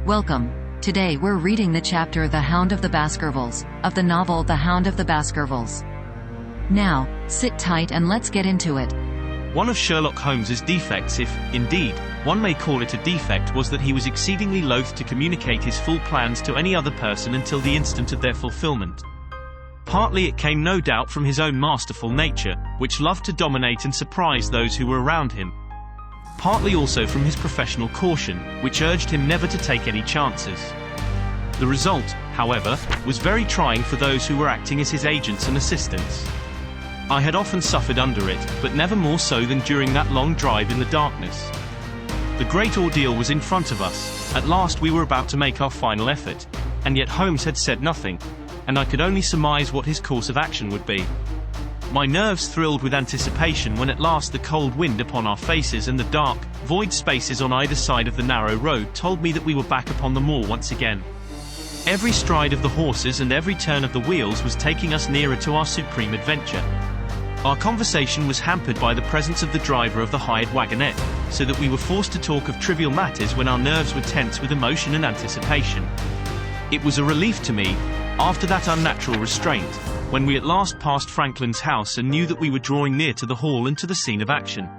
Welcome. Today we're reading the chapter The Hound of the Baskervilles, of the novel The Hound of the Baskervilles. Now, sit tight and let's get into it. One of Sherlock Holmes's defects, if, indeed, one may call it a defect, was that he was exceedingly loath to communicate his full plans to any other person until the instant of their fulfillment. Partly it came no doubt from his own masterful nature, which loved to dominate and surprise those who were around him. Partly also from his professional caution, which urged him never to take any chances. The result, however, was very trying for those who were acting as his agents and assistants. I had often suffered under it, but never more so than during that long drive in the darkness. The great ordeal was in front of us. At last we were about to make our final effort, and yet Holmes had said nothing, and I could only surmise what his course of action would be. My nerves thrilled with anticipation when at last the cold wind upon our faces and the dark, void spaces on either side of the narrow road told me that we were back upon the moor once again. Every stride of the horses and every turn of the wheels was taking us nearer to our supreme adventure. Our conversation was hampered by the presence of the driver of the hired wagonette, so that we were forced to talk of trivial matters when our nerves were tense with emotion and anticipation. It was a relief to me, after that unnatural restraint, when we at last passed Franklin's house and knew that we were drawing near to the hall and to the scene of action.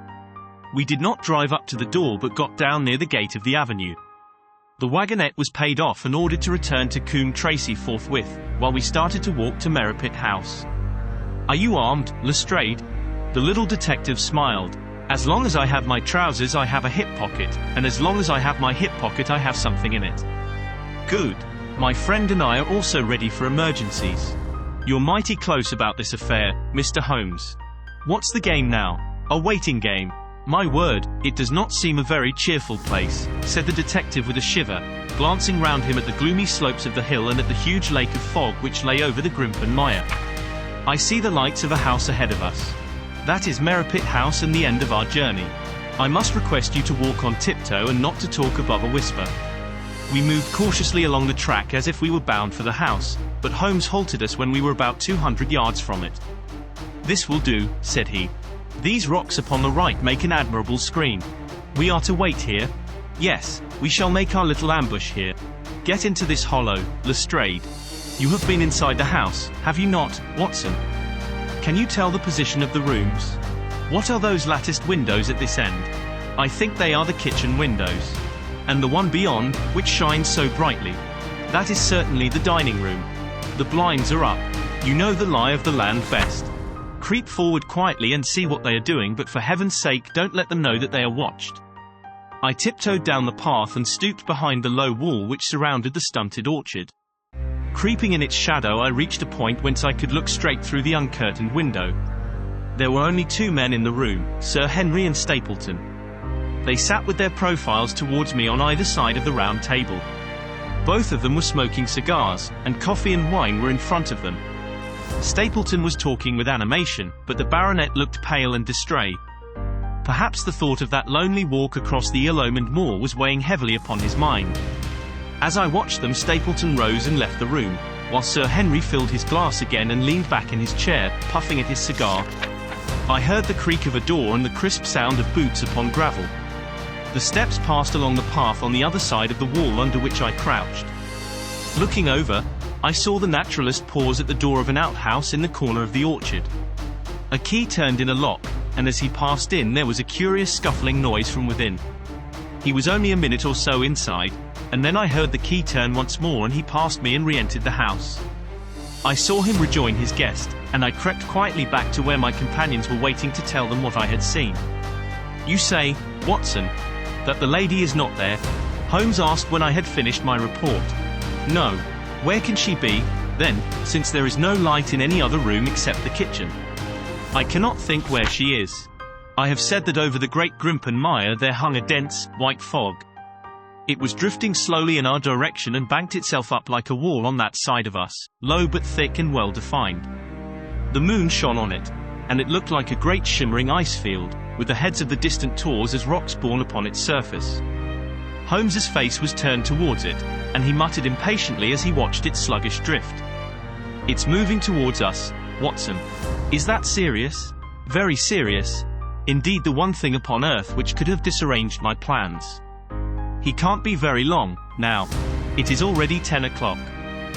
We did not drive up to the door but got down near the gate of the avenue. The wagonette was paid off and ordered to return to Coombe Tracey forthwith, while we started to walk to Merripit House. "Are you armed, Lestrade?" The little detective smiled. "As long as I have my trousers I have a hip pocket, and as long as I have my hip pocket I have something in it." "Good. My friend and I are also ready for emergencies. You're mighty close about this affair, Mr. Holmes. What's the game now? A waiting game? My word, it does not seem a very cheerful place," said the detective with a shiver, glancing round him at the gloomy slopes of the hill and at the huge lake of fog which lay over the Grimpen Mire. "I see the lights of a house ahead of us. That is Merripit House and the end of our journey. I must request you to walk on tiptoe and not to talk above a whisper." We moved cautiously along the track as if we were bound for the house, but Holmes halted us when we were about 200 yards from it. "This will do," said he. "These rocks upon the right make an admirable screen. We are to wait here? Yes, we shall make our little ambush here. Get into this hollow, Lestrade. You have been inside the house, have you not, Watson? Can you tell the position of the rooms? What are those latticed windows at this end? I think they are the kitchen windows. And the one beyond, which shines so brightly? That is certainly the dining room. The blinds are up. You know the lie of the land best. Creep forward quietly and see what they are doing, but for heaven's sake don't let them know that they are watched." I tiptoed down the path and stooped behind the low wall which surrounded the stunted orchard. Creeping in its shadow I reached a point whence I could look straight through the uncurtained window. There were only two men in the room, Sir Henry and Stapleton. They sat with their profiles towards me on either side of the round table. Both of them were smoking cigars, and coffee and wine were in front of them. Stapleton was talking with animation, but the baronet looked pale and distrait. Perhaps the thought of that lonely walk across the ill-omened moor was weighing heavily upon his mind. As I watched them, Stapleton rose and left the room, while Sir Henry filled his glass again and leaned back in his chair, puffing at his cigar. I heard the creak of a door and the crisp sound of boots upon gravel. The steps passed along the path on the other side of the wall under which I crouched. Looking over, I saw the naturalist pause at the door of an outhouse in the corner of the orchard. A key turned in a lock, and as he passed in there was a curious scuffling noise from within. He was only a minute or so inside, and then I heard the key turn once more and he passed me and re-entered the house. I saw him rejoin his guest, and I crept quietly back to where my companions were waiting to tell them what I had seen. "You say, Watson, that the lady is not there?" Holmes asked when I had finished my report. "No. Where can she be, then, since there is no light in any other room except the kitchen?" "I cannot think where she is. I have said that over the great Grimpen Mire there hung a dense, white fog. It was drifting slowly in our direction and banked itself up like a wall on that side of us, low but thick and well defined. The moon shone on it, and it looked like a great shimmering ice field, with the heads of the distant tors as rocks borne upon its surface." Holmes's face was turned towards it, and he muttered impatiently as he watched its sluggish drift. "It's moving towards us, Watson. Is that serious?" "Very serious. Indeed, the one thing upon earth which could have disarranged my plans." He can't be very long, now. It is already 10 o'clock.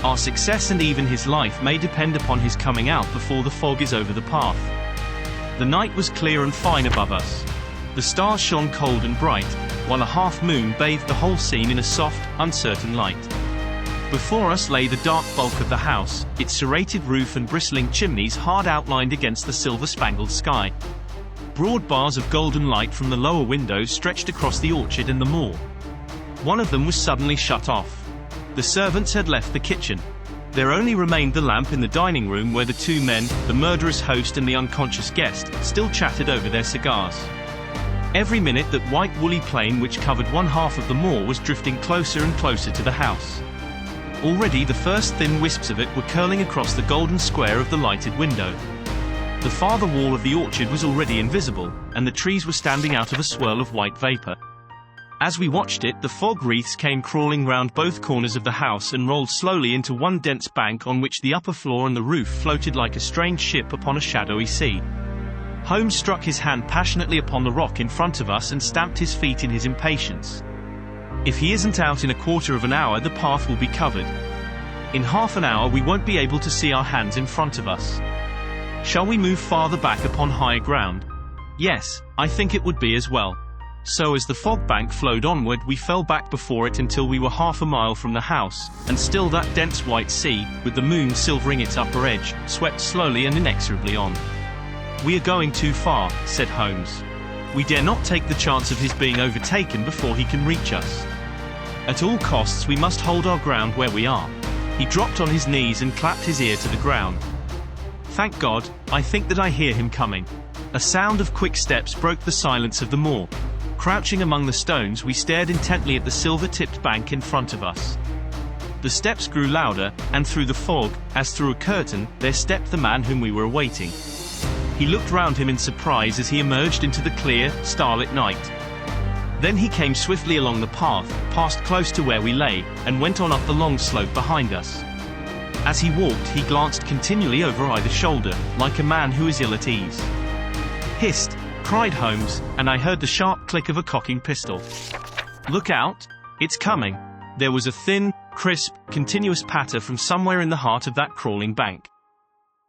Our success and even his life may depend upon his coming out before the fog is over the path. The night was clear and fine above us. The stars shone cold and bright, while a half-moon bathed the whole scene in a soft, uncertain light. Before us lay the dark bulk of the house, its serrated roof and bristling chimneys hard outlined against the silver-spangled sky. Broad bars of golden light from the lower windows stretched across the orchard and the moor. One of them was suddenly shut off. The servants had left the kitchen. There only remained the lamp in the dining room where the two men, the murderous host and the unconscious guest, still chatted over their cigars. Every minute that white woolly plain which covered one half of the moor was drifting closer and closer to the house. Already the first thin wisps of it were curling across the golden square of the lighted window. The farther wall of the orchard was already invisible, and the trees were standing out of a swirl of white vapor. As we watched it, the fog wreaths came crawling round both corners of the house and rolled slowly into one dense bank on which the upper floor and the roof floated like a strange ship upon a shadowy sea. Holmes struck his hand passionately upon the rock in front of us and stamped his feet in his impatience. If he isn't out in a quarter of an hour, the path will be covered. In half an hour we won't be able to see our hands in front of us. Shall we move farther back upon higher ground? Yes, I think it would be as well. So as the fog bank flowed onward, we fell back before it until we were half a mile from the house, and still that dense white sea, with the moon silvering its upper edge, swept slowly and inexorably on. "We are going too far," said Holmes. "We dare not take the chance of his being overtaken before he can reach us. At all costs we must hold our ground where we are." He dropped on his knees and clapped his ear to the ground. "Thank God, I think that I hear him coming." A sound of quick steps broke the silence of the moor. Crouching among the stones, we stared intently at the silver-tipped bank in front of us. The steps grew louder, and through the fog, as through a curtain, there stepped the man whom we were awaiting. He looked round him in surprise as he emerged into the clear, starlit night. Then he came swiftly along the path, passed close to where we lay, and went on up the long slope behind us. As he walked, he glanced continually over either shoulder, like a man who is ill at ease. "Hist!" cried Holmes, and I heard the sharp click of a cocking pistol. "Look out! It's coming!" There was a thin, crisp, continuous patter from somewhere in the heart of that crawling bank.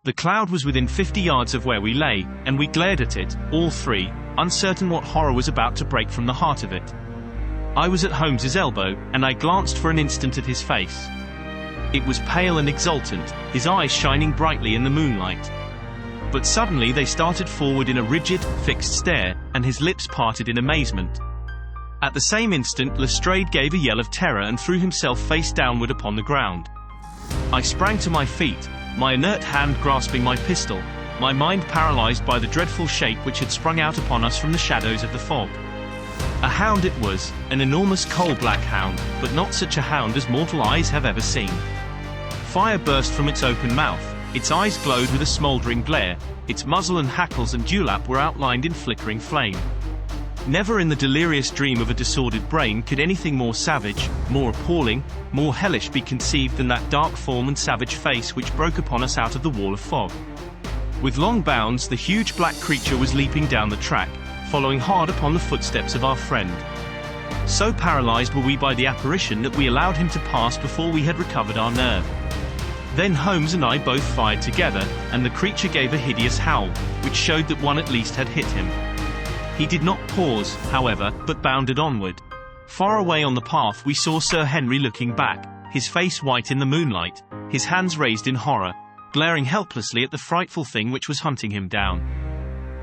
The cloud was within 50 yards of where we lay, and we glared at it, all three, uncertain what horror was about to break from the heart of it. I was at Holmes's elbow, and I glanced for an instant at his face. It was pale and exultant, his eyes shining brightly in the moonlight. But suddenly they started forward in a rigid, fixed stare, and his lips parted in amazement. At the same instant Lestrade gave a yell of terror and threw himself face downward upon the ground. I sprang to my feet, my inert hand grasping my pistol, my mind paralyzed by the dreadful shape which had sprung out upon us from the shadows of the fog. A hound it was, an enormous coal-black hound, but not such a hound as mortal eyes have ever seen. Fire burst from its open mouth. Its eyes glowed with a smouldering glare, its muzzle and hackles and dewlap were outlined in flickering flame. Never in the delirious dream of a disordered brain could anything more savage, more appalling, more hellish be conceived than that dark form and savage face which broke upon us out of the wall of fog. With long bounds the huge black creature was leaping down the track, following hard upon the footsteps of our friend. So paralyzed were we by the apparition that we allowed him to pass before we had recovered our nerve. Then Holmes and I both fired together, and the creature gave a hideous howl, which showed that one at least had hit him. He did not pause, however, but bounded onward. Far away on the path we saw Sir Henry looking back, his face white in the moonlight, his hands raised in horror, glaring helplessly at the frightful thing which was hunting him down.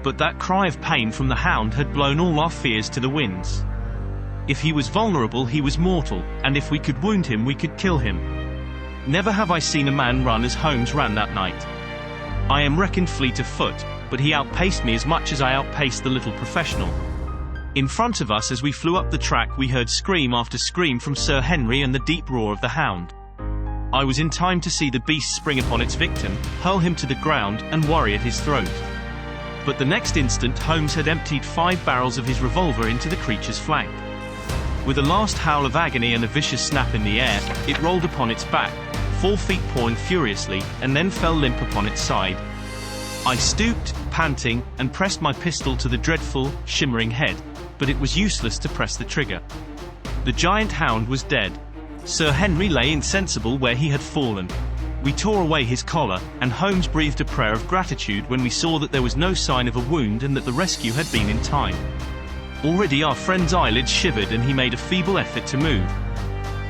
But that cry of pain from the hound had blown all our fears to the winds. If he was vulnerable, he was mortal, and if we could wound him, we could kill him. Never have I seen a man run as Holmes ran that night. I am reckoned fleet of foot, but he outpaced me as much as I outpaced the little professional. In front of us as we flew up the track we heard scream after scream from Sir Henry and the deep roar of the hound. I was in time to see the beast spring upon its victim, hurl him to the ground, and worry at his throat. But the next instant Holmes had emptied 5 barrels of his revolver into the creature's flank. With a last howl of agony and a vicious snap in the air, it rolled upon its back, 4 feet pawing furiously, and then fell limp upon its side. I stooped, panting, and pressed my pistol to the dreadful, shimmering head, but it was useless to press the trigger. The giant hound was dead. Sir Henry lay insensible where he had fallen. We tore away his collar, and Holmes breathed a prayer of gratitude when we saw that there was no sign of a wound and that the rescue had been in time. Already our friend's eyelids shivered and he made a feeble effort to move.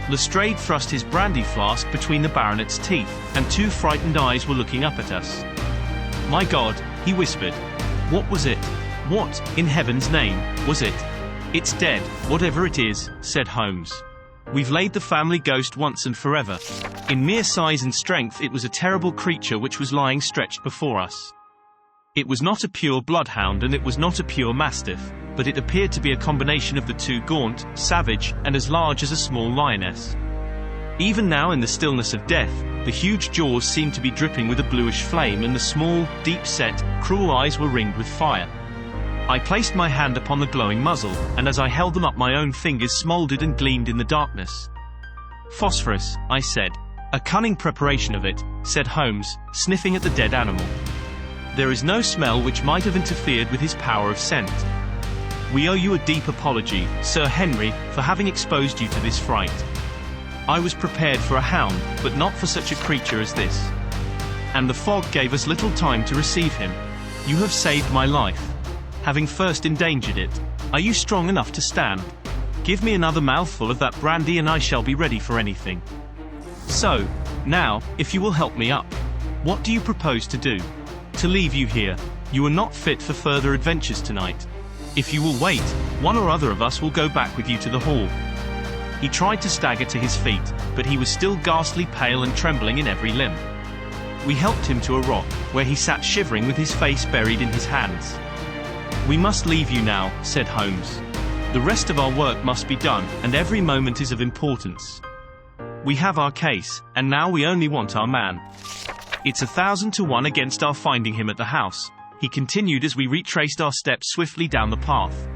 Lestrade thrust his brandy flask between the baronet's teeth, and 2 frightened eyes were looking up at us. "My God," he whispered. "What was it? What, in heaven's name, was it?" "It's dead, whatever it is," said Holmes. "We've laid the family ghost once and forever." In mere size and strength it was a terrible creature which was lying stretched before us. It was not a pure bloodhound and it was not a pure mastiff, but it appeared to be a combination of the two, gaunt, savage, and as large as a small lioness. Even now in the stillness of death, the huge jaws seemed to be dripping with a bluish flame and the small, deep-set, cruel eyes were ringed with fire. I placed my hand upon the glowing muzzle, and as I held them up my own fingers smoldered and gleamed in the darkness. "Phosphorus," I said. "A cunning preparation of it," said Holmes, sniffing at the dead animal. "There is no smell which might have interfered with his power of scent. We owe you a deep apology, Sir Henry, for having exposed you to this fright. I was prepared for a hound, but not for such a creature as this. And the fog gave us little time to receive him. You have saved my life, having first endangered it. Are you strong enough to stand? Give me another mouthful of that brandy and I shall be ready for anything. So, now, if you will help me up. What do you propose to do?" "To leave you here. You are not fit for further adventures tonight. If you will wait, one or other of us will go back with you to the hall." He tried to stagger to his feet, but he was still ghastly pale and trembling in every limb. We helped him to a rock, where he sat shivering with his face buried in his hands. "We must leave you now," said Holmes. "The rest of our work must be done, and every moment is of importance. We have our case, and now we only want our man. It's 1,000 to 1 against our finding him at the house," he continued as we retraced our steps swiftly down the path.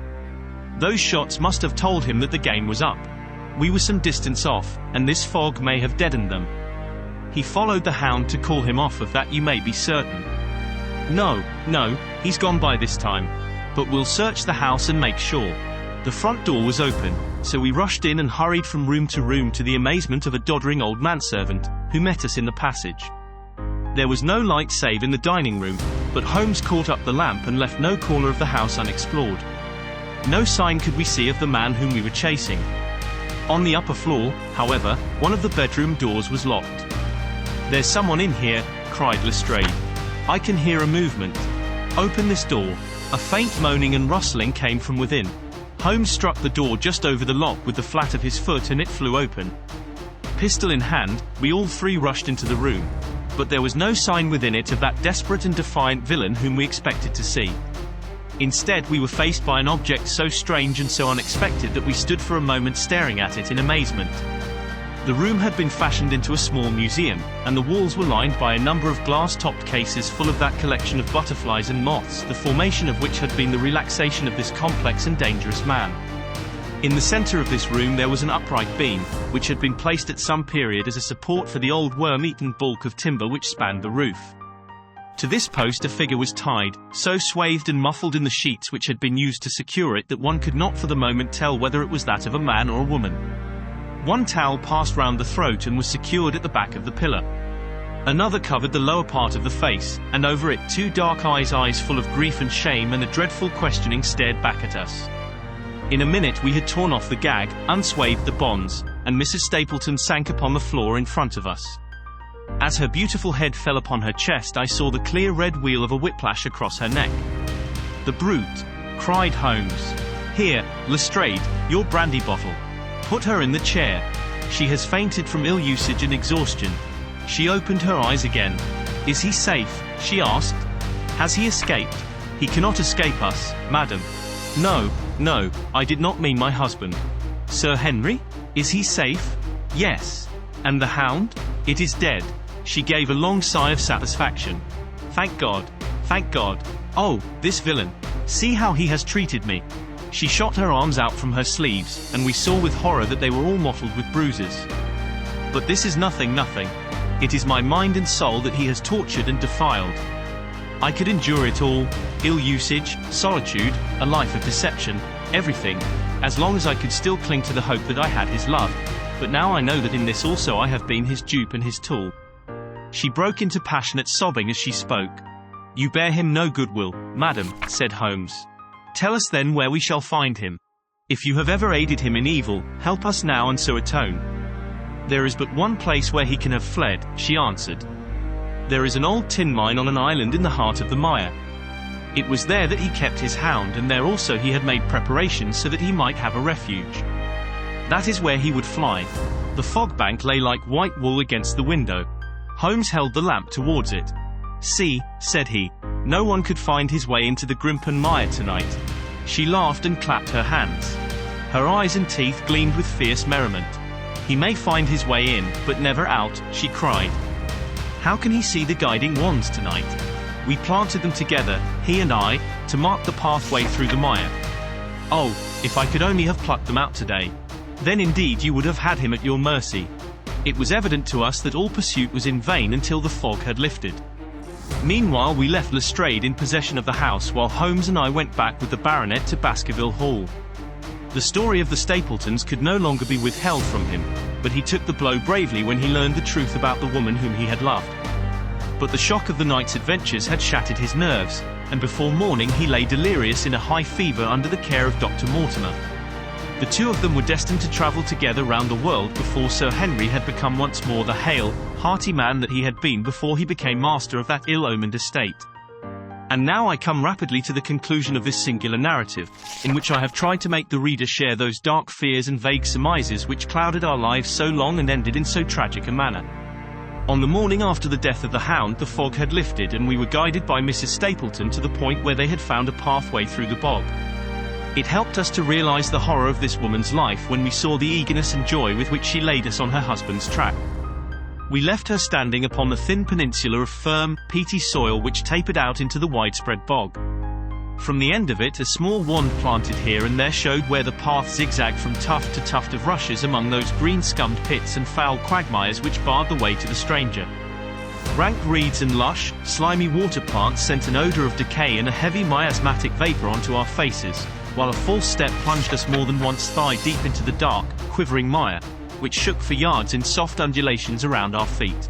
"Those shots must have told him that the game was up. We were some distance off, and this fog may have deadened them. He followed the hound to call him off, of that you may be certain. No, he's gone by this time. But we'll search the house and make sure." The front door was open, so we rushed in and hurried from room to room to the amazement of a doddering old manservant, who met us in the passage. There was no light save in the dining room, but Holmes caught up the lamp and left no corner of the house unexplored. No sign could we see of the man whom we were chasing. On the upper floor, however, one of the bedroom doors was locked. "There's someone in here," cried Lestrade. "I can hear a movement. Open this door." A faint moaning and rustling came from within. Holmes struck the door just over the lock with the flat of his foot and it flew open. Pistol in hand, we all 3 rushed into the room. But there was no sign within it of that desperate and defiant villain whom we expected to see. Instead, we were faced by an object so strange and so unexpected that we stood for a moment staring at it in amazement. The room had been fashioned into a small museum, and the walls were lined by a number of glass-topped cases full of that collection of butterflies and moths, the formation of which had been the relaxation of this complex and dangerous man. In the center of this room there was an upright beam, which had been placed at some period as a support for the old worm-eaten bulk of timber which spanned the roof. To this post a figure was tied, so swathed and muffled in the sheets which had been used to secure it that one could not for the moment tell whether it was that of a man or a woman. One towel passed round the throat and was secured at the back of the pillar. Another covered the lower part of the face, and over it 2 dark eyes full of grief and shame and a dreadful questioning stared back at us. In a minute we had torn off the gag, unswathed the bonds, and Mrs. Stapleton sank upon the floor in front of us. As her beautiful head fell upon her chest I saw the clear red wheal of a whiplash across her neck. "The brute!" cried Holmes. "Here, Lestrade, your brandy bottle. Put her in the chair. She has fainted from ill usage and exhaustion." She opened her eyes again. "Is he safe?" she asked. "Has he escaped?" "He cannot escape us, madam." No, I did not mean my husband." "Sir Henry? Is he safe?" "Yes." "And the hound?" "It is dead." She gave a long sigh of satisfaction. Thank God. Oh, this villain. See how he has treated me." She shot her arms out from her sleeves, and we saw with horror that they were all mottled with bruises. "But this is nothing. It is my mind and soul that he has tortured and defiled. I could endure it all, ill usage, solitude, a life of deception, everything. as long as I could still cling to the hope that I had his love. But now I know that in this also I have been his dupe and his tool." She broke into passionate sobbing as she spoke. "You bear him no goodwill, madam," said Holmes. "Tell us then where we shall find him. If you have ever aided him in evil, help us now and so atone." "There is but one place where he can have fled," she answered. "There is an old tin mine on an island in the heart of the mire. It was there that he kept his hound, and there also he had made preparations so that he might have a refuge. That is where he would fly." The fog bank lay like white wool against the window. Holmes held the lamp towards it. "See," said he, "no one could find his way into the Grimpen mire tonight." She laughed and clapped her hands. Her eyes and teeth gleamed with fierce merriment. "He may find his way in, but never out," she cried. "How can he see the guiding wands tonight? We planted them together, he and I, to mark the pathway through the mire. Oh, if I could only have plucked them out today. Then indeed you would have had him at your mercy." It was evident to us that all pursuit was in vain until the fog had lifted. Meanwhile we left Lestrade in possession of the house, while Holmes and I went back with the baronet to Baskerville Hall. The story of the Stapletons could no longer be withheld from him, but he took the blow bravely when he learned the truth about the woman whom he had loved. But the shock of the night's adventures had shattered his nerves, and before morning he lay delirious in a high fever under the care of Dr. Mortimer. The two of them were destined to travel together round the world before Sir Henry had become once more the hale, hearty man that he had been before he became master of that ill-omened estate. And now I come rapidly to the conclusion of this singular narrative, in which I have tried to make the reader share those dark fears and vague surmises which clouded our lives so long and ended in so tragic a manner. On the morning after the death of the Hound, the fog had lifted, and we were guided by Mrs. Stapleton to the point where they had found a pathway through the bog. It helped us to realize the horror of this woman's life when we saw the eagerness and joy with which she laid us on her husband's track. We left her standing upon the thin peninsula of firm, peaty soil which tapered out into the widespread bog. From the end of it, a small wand planted here and there showed where the path zigzagged from tuft to tuft of rushes among those green-scummed pits and foul quagmires which barred the way to the stranger. Rank reeds and lush, slimy water plants sent an odor of decay and a heavy miasmatic vapor onto our faces, while a false step plunged us more than once thigh-deep into the dark, quivering mire, which shook for yards in soft undulations around our feet.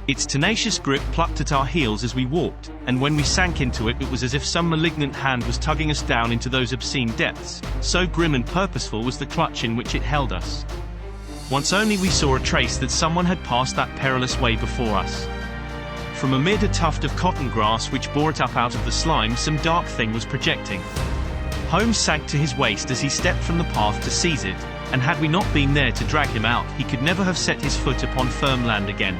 Its tenacious grip plucked at our heels as we walked, and when we sank into it, it was as if some malignant hand was tugging us down into those obscene depths, so grim and purposeful was the clutch in which it held us. Once only we saw a trace that someone had passed that perilous way before us. From amid a tuft of cotton grass which bore it up out of the slime, some dark thing was projecting. Holmes sank to his waist as he stepped from the path to seize it, and had we not been there to drag him out, he could never have set his foot upon firm land again.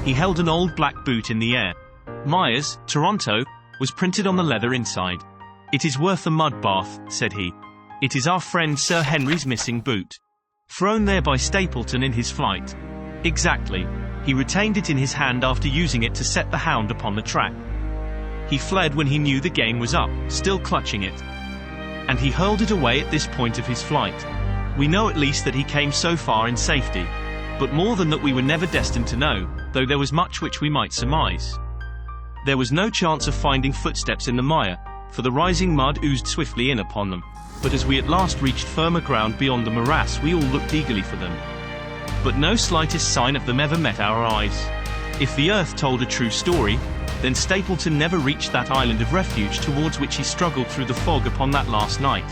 He held an old black boot in the air. Myers, Toronto, was printed on the leather inside. "It is worth a mud bath," said he. "It is our friend Sir Henry's missing boot. Thrown there by Stapleton in his flight." "Exactly. He retained it in his hand after using it to set the Hound upon the track. He fled when he knew the game was up, still clutching it. And he hurled it away at this point of his flight. We know at least that he came so far in safety. But more than that we were never destined to know, though there was much which we might surmise. There was no chance of finding footsteps in the mire, for the rising mud oozed swiftly in upon them. But as we at last reached firmer ground beyond the morass, we all looked eagerly for them. But no slightest sign of them ever met our eyes. If the earth told a true story, then Stapleton never reached that island of refuge towards which he struggled through the fog upon that last night.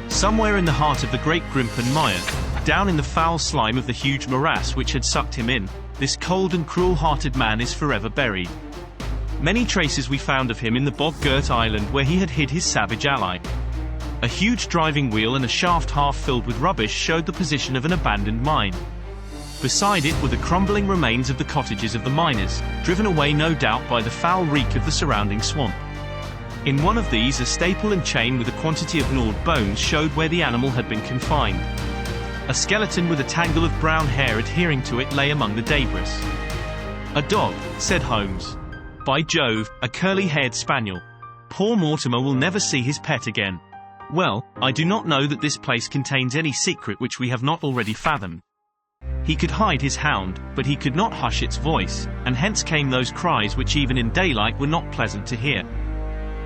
Somewhere in the heart of the great Grimpen mire, down in the foul slime of the huge morass which had sucked him in, this cold and cruel-hearted man is forever buried. Many traces we found of him in the bog-girt island where he had hid his savage ally. A huge driving wheel and a shaft half filled with rubbish showed the position of an abandoned mine. Beside it were the crumbling remains of the cottages of the miners, driven away no doubt by the foul reek of the surrounding swamp. In one of these, a staple and chain with a quantity of gnawed bones showed where the animal had been confined. A skeleton with a tangle of brown hair adhering to it lay among the debris. "A dog," said Holmes. "By Jove, a curly-haired spaniel. Poor Mortimer will never see his pet again. Well, I do not know that this place contains any secret which we have not already fathomed. He could hide his hound, but he could not hush its voice, and hence came those cries which even in daylight were not pleasant to hear.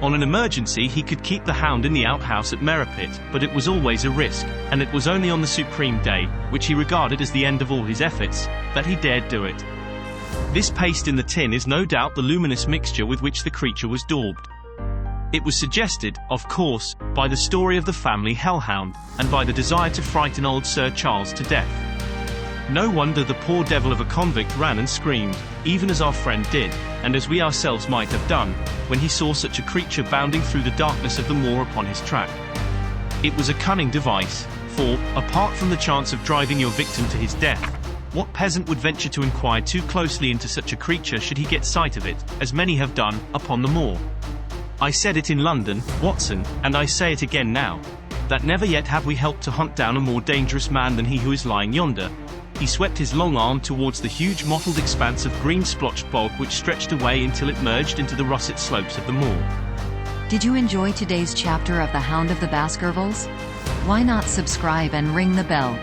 On an emergency he could keep the Hound in the outhouse at Merripit, but it was always a risk, and it was only on the supreme day, which he regarded as the end of all his efforts, that he dared do it. This paste in the tin is no doubt the luminous mixture with which the creature was daubed. It was suggested, of course, by the story of the family hellhound, and by the desire to frighten old Sir Charles to death. No wonder the poor devil of a convict ran and screamed, even as our friend did, and as we ourselves might have done, when he saw such a creature bounding through the darkness of the moor upon his track. It was a cunning device, for, apart from the chance of driving your victim to his death, what peasant would venture to inquire too closely into such a creature should he get sight of it, as many have done, upon the moor? I said it in London, Watson, and I say it again now, that never yet have we helped to hunt down a more dangerous man than he who is lying yonder. He swept his long arm towards the huge mottled expanse of green splotched bog which stretched away until it merged into the russet slopes of the moor. Did you enjoy today's chapter of The Hound of the Baskervilles? Why not subscribe and ring the bell?